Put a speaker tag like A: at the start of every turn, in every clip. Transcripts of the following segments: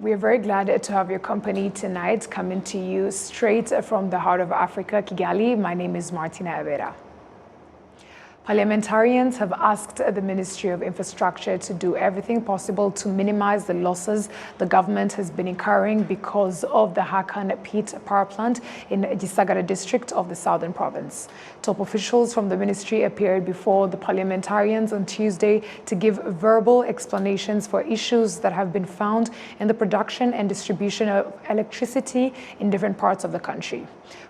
A: We are very glad to have your company tonight, coming to you straight from the heart of Africa, Kigali. My name is Martina Abera. Parliamentarians have asked the Ministry of Infrastructure to do everything possible to minimize the losses the government has been incurring because of the Hakan Peat power plant in Gisagara district of the southern province. Top officials from the ministry appeared before the parliamentarians on Tuesday to give verbal explanations for issues that have been found in the production and distribution of electricity in different parts of the country.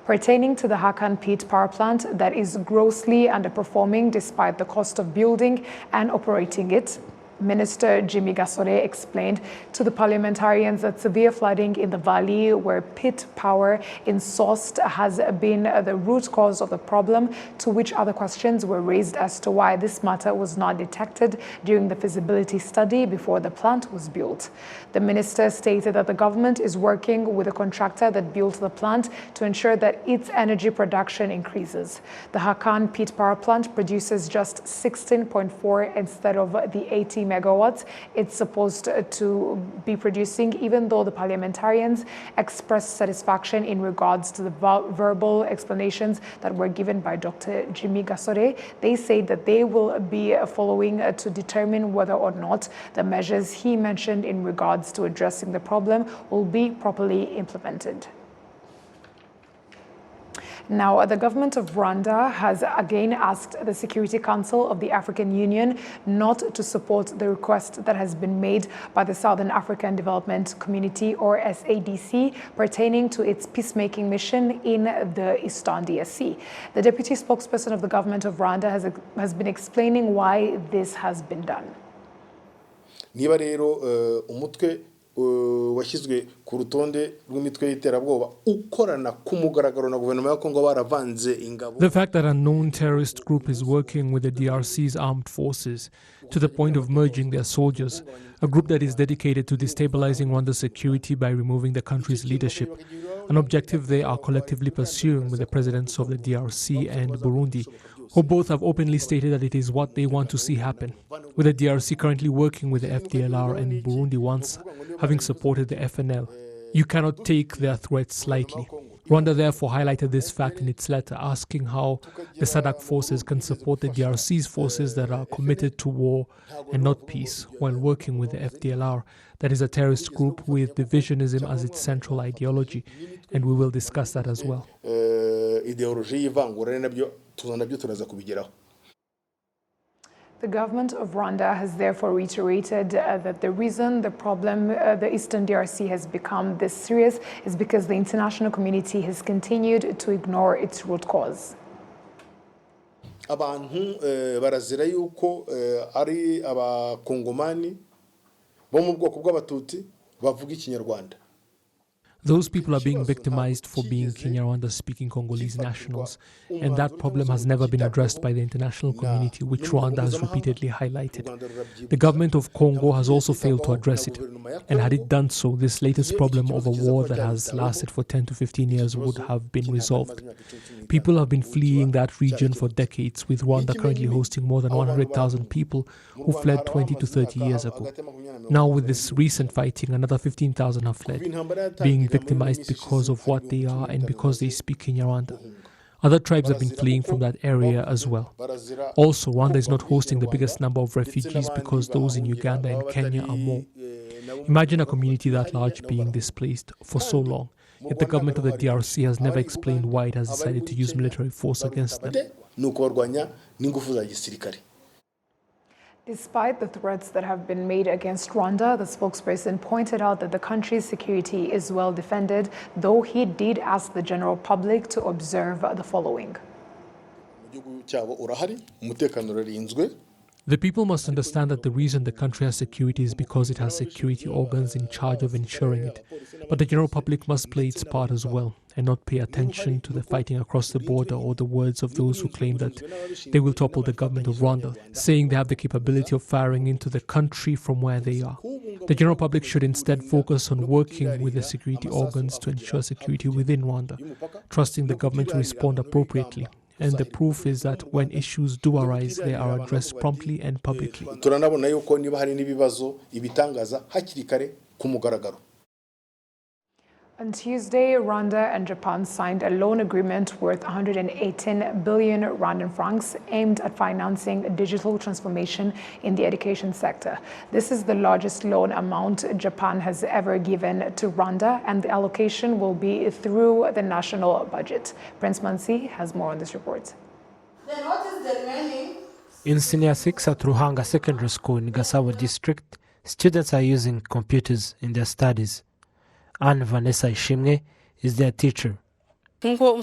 A: Pertaining to the Hakan Peat power plant that is grossly underperforming despite the cost of building and operating it, Minister Jimmy Gasore explained to the parliamentarians that severe flooding in the valley where peat power is sourced has been the root cause of the problem, to which other questions were raised as to why this matter was not detected during the feasibility study before the plant was built. The minister stated that the government is working with a contractor that built the plant to ensure that its energy production increases. The Hakan Peat power plant produces just 16.4 instead of the 80 megawatts it's supposed to be producing, even though the parliamentarians expressed satisfaction in regards to the verbal explanations that were given by Dr. Jimmy Gasore. They said that they will be following to determine whether or not the measures he mentioned in regards to addressing the problem will be properly implemented. Now, the government of Rwanda has again asked the Security Council of the African Union not to support the request that has been made by the Southern African Development Community, or SADC, pertaining to its peacemaking mission in the Eastern DRC. The deputy spokesperson of the government of Rwanda has been explaining why this has been done.
B: Niba rero umutwe washyizwe ku rutonde rw'imitwe y'iterabwoba ukorana ku mugaragaro na guverinoma ya Kongo baravanze ingabo.
C: The fact that a known terrorist group is working with the DRC's armed forces to the point of merging their soldiers, a group that is dedicated to destabilizing Rwanda's security by removing the country's leadership, an objective they are collectively pursuing with the presidents of the DRC and Burundi, who both have openly stated that it is what they want to see happen, with the DRC currently working with the FDLR and Burundi once having supported the FNL. You cannot take their threats lightly. Rwanda therefore highlighted this fact in its letter, asking how the SADC forces can support the DRC's forces that are committed to war and not peace, while working with the FDLR, that is a terrorist group with divisionism as its central ideology, and we will discuss that as well.
A: The government of Rwanda has therefore reiterated that the reason the problem, the Eastern DRC has become this serious is because the international community has continued to ignore its root cause.
B: Abantu barazira yuko ari abakongomani bo mu bwoko bw'abatutsi bavuga ikinyarwanda.
C: Those people are being victimized for being Kinyarwanda-speaking Congolese nationals, and that problem has never been addressed by the international community, which Rwanda has repeatedly highlighted. The government of Congo has also failed to address it, and had it done so, this latest problem of a war that has lasted for 10 to 15 years would have been resolved. People have been fleeing that region for decades, with Rwanda currently hosting more than 100,000 people who fled 20 to 30 years ago. Now, with this recent fighting, another 15,000 have fled, being victimized because of what they are and because they speak Kinyarwanda. Other tribes have been fleeing from that area as well. Also, Rwanda is not hosting the biggest number of refugees because those in Uganda and Kenya are more. Imagine a community that large being displaced for so long, yet the government of the DRC has never explained why it has decided to use military force against them.
A: Despite the threats that have been made against Rwanda, the spokesperson pointed out that the country's security is well defended, though he did ask the general public to observe the following.
C: The people must understand that the reason the country has security is because it has security organs in charge of ensuring it. But the general public must play its part as well and not pay attention to the fighting across the border or the words of those who claim that they will topple the government of Rwanda, saying they have the capability of firing into the country from where they are. The general public should instead focus on working with the security organs to ensure security within Rwanda, trusting the government to respond appropriately. And the proof is that when issues do arise, they are addressed promptly and publicly.
A: On Tuesday, Rwanda and Japan signed a loan agreement worth 118 billion Rwandan francs aimed at financing digital transformation in the education sector. This is the largest loan amount Japan has ever given to Rwanda, and the allocation will be through the national budget. Prince Mansi has more on this report.
D: Then what is the remaining?
E: In Senior 6 at Ruhanga Secondary School in Gasabo District, students are using computers in their studies. Anne Vanessa Ishimwe is their teacher.
F: You found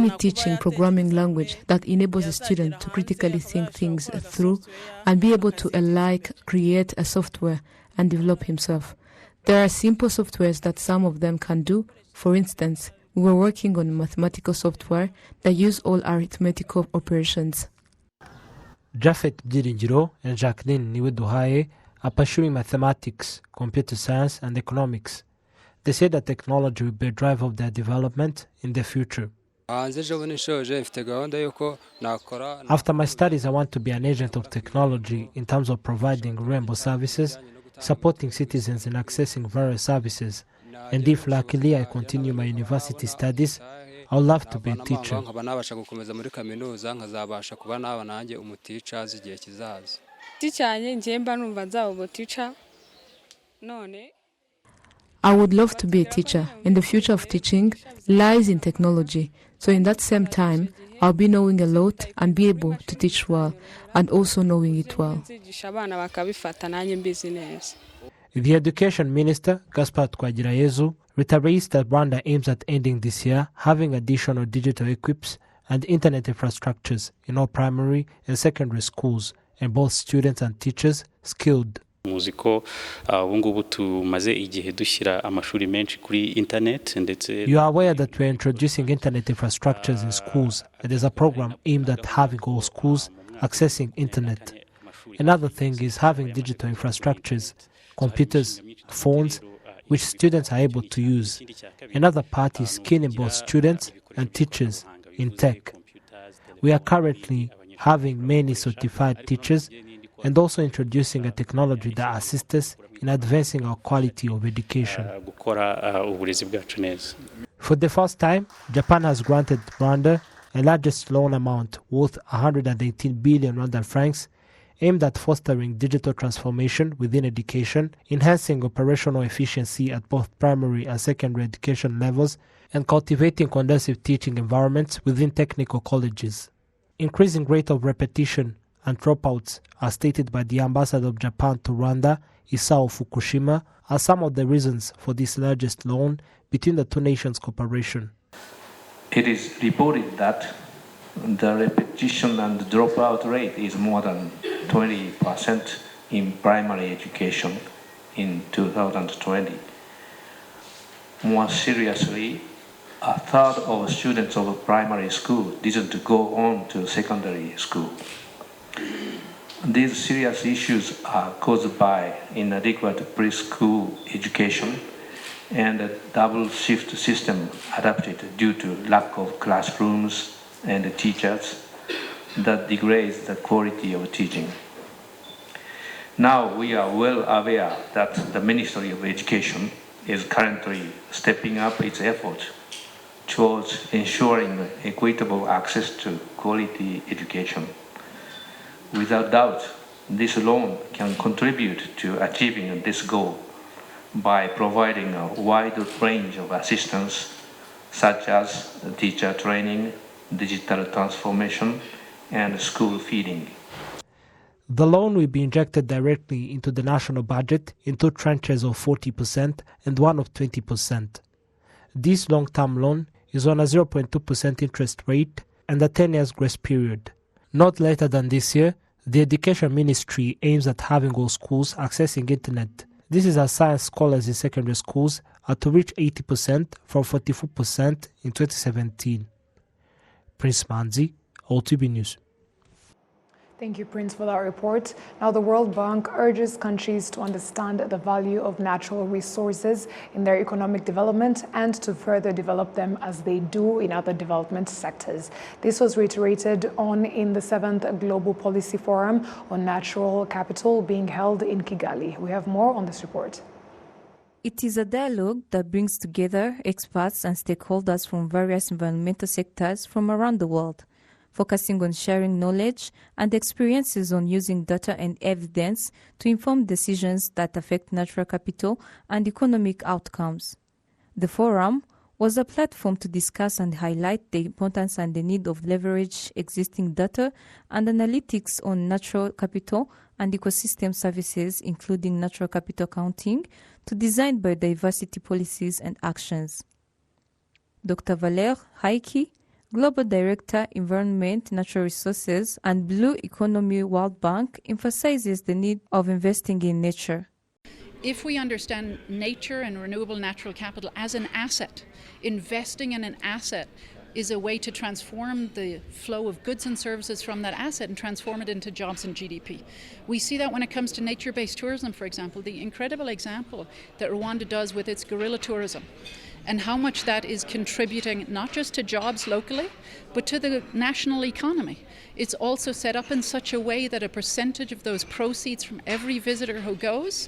G: me teaching programming language that enables a student to critically think things through and be able to create a software and develop himself. There are simple softwares that some of them can do. For instance, we were working on mathematical software that use all arithmetical operations.
E: Japhet Byiringiro and Jacqueline Niweduhaye are pursuing mathematics, computer science, and economics. They say that technology will be a driver of their development in the future.
H: After
E: my studies, I want to be an agent of technology in terms of providing rainbow services, supporting citizens in accessing various services. And if luckily I continue my university studies, I would love to be a teacher.
G: I would love to be a teacher, and the future of teaching lies in technology. So in that same time, I'll be knowing a lot and be able to teach well, and also knowing it well.
E: The Education Minister, Gaspard Twagirayezu, reiterates that Rwanda aims at ending this year having additional digital equips and internet infrastructures in all primary and secondary schools, and both students and teachers skilled.
I: You are aware
E: that we are introducing internet infrastructures in schools, and there's a program aimed at having all schools accessing internet. Another thing is having digital infrastructures, computers, phones, which students are able to use. Another part is skilling both students and teachers in tech. We are currently having many certified teachers and also introducing a technology that assists us in advancing our quality of education. For the first time, Japan has granted Rwanda a largest loan amount worth 118 billion Rwandan francs aimed at fostering digital transformation within education, enhancing operational efficiency at both primary and secondary education levels, and cultivating conducive teaching environments within technical colleges. Increasing rate of repetition and dropouts, as stated by the ambassador of Japan to Rwanda, Isao Fukushima, are some of the reasons for this largest loan between the two nations' cooperation.
J: It is reported that the repetition and dropout rate is more than 20% in primary education in 2020. More seriously, a third of students of primary school didn't go on to secondary school. These serious issues are caused by inadequate preschool education and a double shift system adapted due to lack of classrooms and teachers that degrades the quality of teaching. Now we are well aware that the Ministry of Education is currently stepping up its efforts towards ensuring equitable access to quality education. Without doubt, this loan can contribute to achieving this goal by providing a wide range of assistance such as teacher training, digital transformation, and school feeding.
E: The loan will be injected directly into the national budget in two tranches of 40% and one of 20%. This long-term loan is on a 0.2% interest rate and a 10 years grace period. Not later than this year, the Education Ministry aims at having all schools accessing internet. This is as science scholars in secondary schools are to reach 80% from 44% in 2017. Prince Manzi, RwandaTV News.
A: Thank you, Prince, for that report. Now, the World Bank urges countries to understand the value of natural resources in their economic development and to further develop them as they do in other development sectors. This was reiterated in the 7th Global Policy Forum on Natural Capital being held in Kigali. We have more on this report.
F: It is a dialogue that brings together experts and stakeholders from various environmental sectors from around the world, focusing on sharing knowledge and experiences on using data and evidence to inform decisions that affect natural capital and economic outcomes. The forum was a platform to discuss and highlight the importance and the need of leverage existing data and analytics on natural capital and ecosystem services, including natural capital accounting, to design biodiversity policies and actions. Dr. Valère Haïki, Global Director, Environment, Natural Resources and Blue Economy World Bank, emphasizes the need of investing in nature.
H: If we understand nature and renewable natural capital as an asset, investing in an asset is a way to transform the flow of goods and services from that asset and transform it into jobs and GDP. We see that when it comes to nature-based tourism, for example, the incredible example that Rwanda does with its guerrilla tourism, and how much that is contributing not just to jobs locally, but to the national economy. It's also set up in such a way that a percentage of those proceeds from every visitor who goes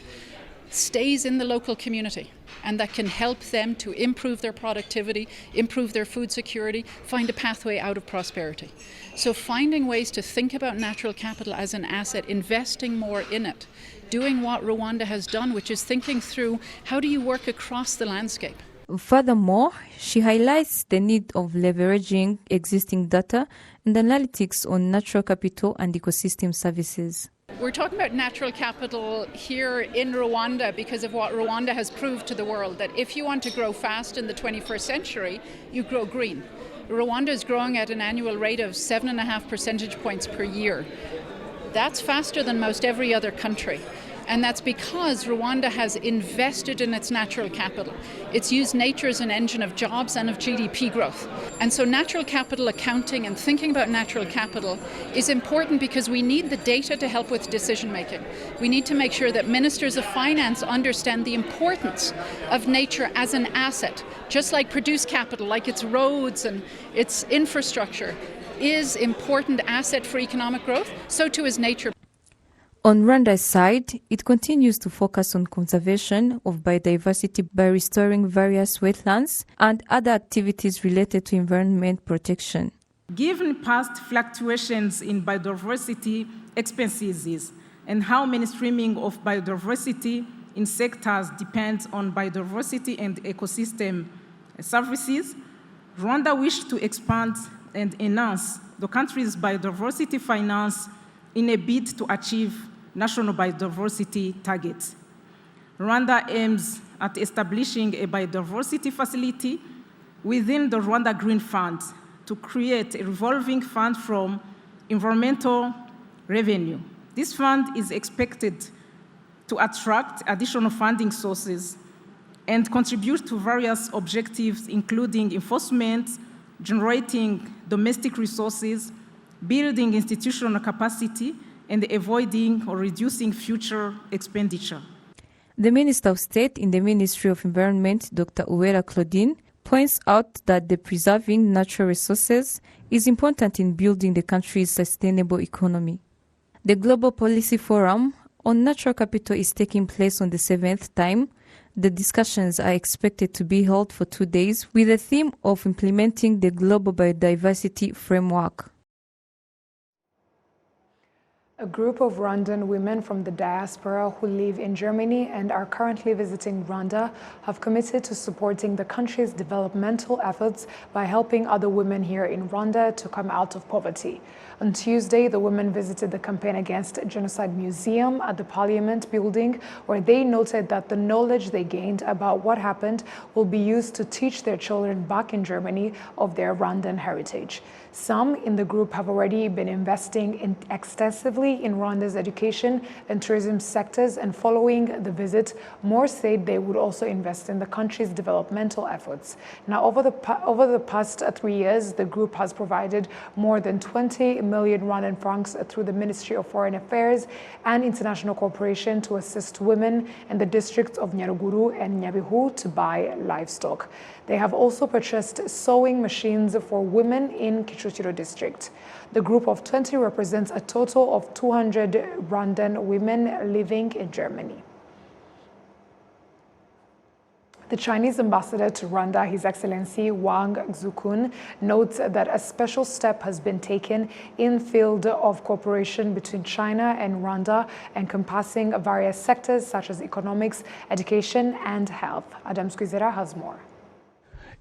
H: stays in the local community, and that can help them to improve their productivity, improve their food security, find a pathway out of prosperity. So finding ways to think about natural capital as an asset, investing more in it, doing what Rwanda has done, which is thinking through how do you work across the landscape.
F: Furthermore, she highlights the need of leveraging existing data and analytics on natural capital and ecosystem services.
H: We're talking about natural capital here in Rwanda because of what Rwanda has proved to the world, that if you want to grow fast in the 21st century, you grow green. Rwanda is growing at an annual rate of 7.5 percentage points per year. That's faster than most every other country. And that's because Rwanda has invested in its natural capital. It's used nature as an engine of jobs and of GDP growth. And so natural capital accounting and thinking about natural capital is important because we need the data to help with decision making. We need to make sure that ministers of finance understand the importance of nature as an asset, just like produced capital, like its roads and its infrastructure is important asset for economic growth, so too is nature.
F: On Rwanda's side, it continues to focus on conservation of biodiversity by restoring various wetlands and other activities related to environment protection.
K: Given past fluctuations in biodiversity expenses and how mainstreaming of biodiversity in sectors depends on biodiversity and ecosystem services, Rwanda wished to expand and enhance the country's biodiversity finance in a bid to achieve national biodiversity targets. Rwanda aims at establishing a biodiversity facility within the Rwanda Green Fund to create a revolving fund from environmental revenue. This fund is expected to attract additional funding sources and contribute to various objectives, including enforcement, generating domestic resources, building institutional capacity, and avoiding or reducing future expenditure.
F: The Minister of State in the Ministry of Environment, Dr. Uwera Claudine, points out that the preserving natural resources is important in building the country's sustainable economy. The Global Policy Forum on Natural Capital is taking place on the 7th time. The discussions are expected to be held for 2 days with the theme of implementing the Global Biodiversity Framework.
A: A group of Rwandan women from the diaspora who live in Germany and are currently visiting Rwanda have committed to supporting the country's developmental efforts by helping other women here in Rwanda to come out of poverty. On Tuesday, the women visited the Campaign Against Genocide Museum at the Parliament building, where they noted that the knowledge they gained about what happened will be used to teach their children back in Germany of their Rwandan heritage. Some in the group have already been investing extensively in Rwanda's education and tourism sectors, and following the visit, more said they would also invest in the country's developmental efforts. Now, over the past 3 years, the group has provided more than 20 million Rwandan francs through the Ministry of Foreign Affairs and International Cooperation to assist women in the districts of Nyaruguru and Nyabihu to buy livestock. They have also purchased sewing machines for women in Kicukiro district. The group of 20 represents a total of 200 Rwandan women living in Germany. The Chinese ambassador to Rwanda, His Excellency Wang Zukun, notes that a special step has been taken in field of cooperation between China and Rwanda, encompassing various sectors such as economics, education, and health. Adam Squizera has more.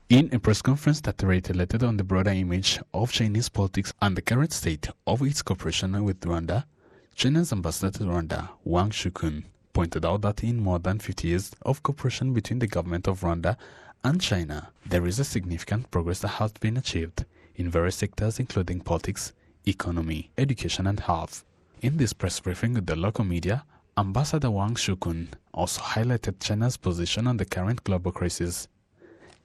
L: In a press conference that reiterated on the broader image of Chinese politics and the current state of its cooperation with Rwanda, China's ambassador to Rwanda, Wang Zukun, pointed out that in more than 50 years of cooperation between the government of Rwanda and China, there is a significant progress that has been achieved in various sectors including politics, economy, education and health. In this press briefing with the local media, Ambassador Wang Zukun also highlighted China's position on the current global crisis.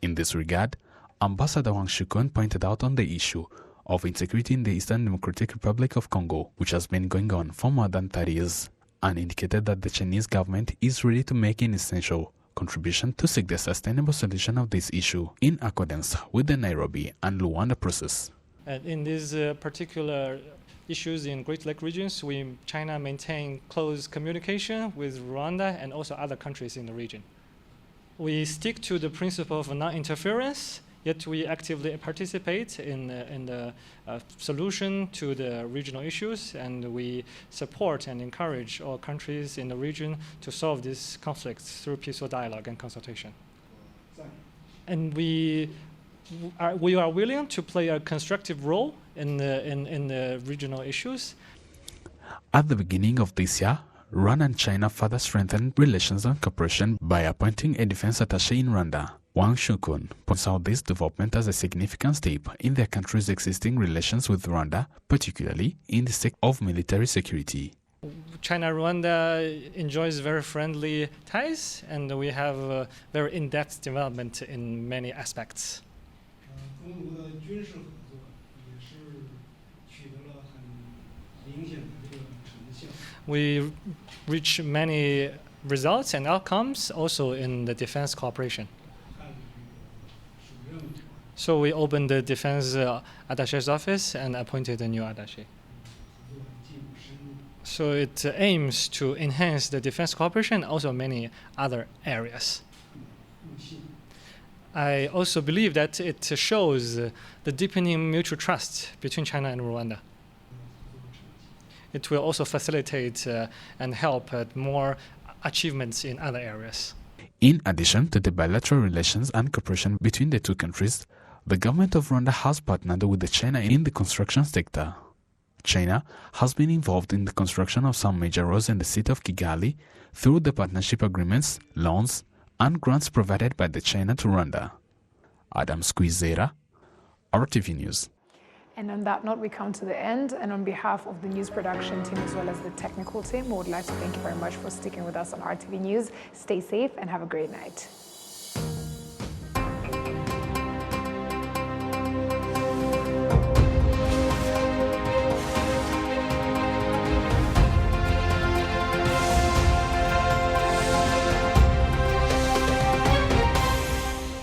L: In this regard, Ambassador Wang Zukun pointed out on the issue of insecurity in the Eastern Democratic Republic of Congo, which has been going on for more than 30 years. And indicated that the Chinese government is ready to make an essential contribution to seek the sustainable solution of this issue in accordance with the Nairobi and Luanda process.
M: In these particular issues in Great Lake regions, China maintain close communication with Rwanda and also other countries in the region. We stick to the principle of non-interference, yet we actively participate in the solution to the regional issues, and we support and encourage all countries in the region to solve these conflicts through peaceful dialogue and consultation. And we are willing to play a constructive role in the regional issues.
L: At the beginning of this year, Rwanda and China further strengthened relations and cooperation by appointing a defense attaché in Rwanda. Wang Zukun points out this development as a significant step in their country's existing relations with Rwanda, particularly in the sector of military security.
M: China-Rwanda enjoys very friendly ties, and we have a very in-depth development in many aspects. We reach many results and outcomes also in the defense cooperation. So we opened the defense attaché's office and appointed a new attaché. So it aims to enhance the defense cooperation, also many other areas. I also believe that it shows the deepening mutual trust between China and Rwanda. It will also facilitate and help more achievements in other areas.
L: In addition to the bilateral relations and cooperation between the two countries, the government of Rwanda has partnered with China in the construction sector. China has been involved in the construction of some major roads in the city of Kigali through the partnership agreements, loans, and grants provided by the China to Rwanda. Adam Squizera, RTV News.
A: And on that note, we come to the end. And on behalf of the news production team as well as the technical team, we would like to thank you very much for sticking with us on RTV News. Stay safe and have a great night.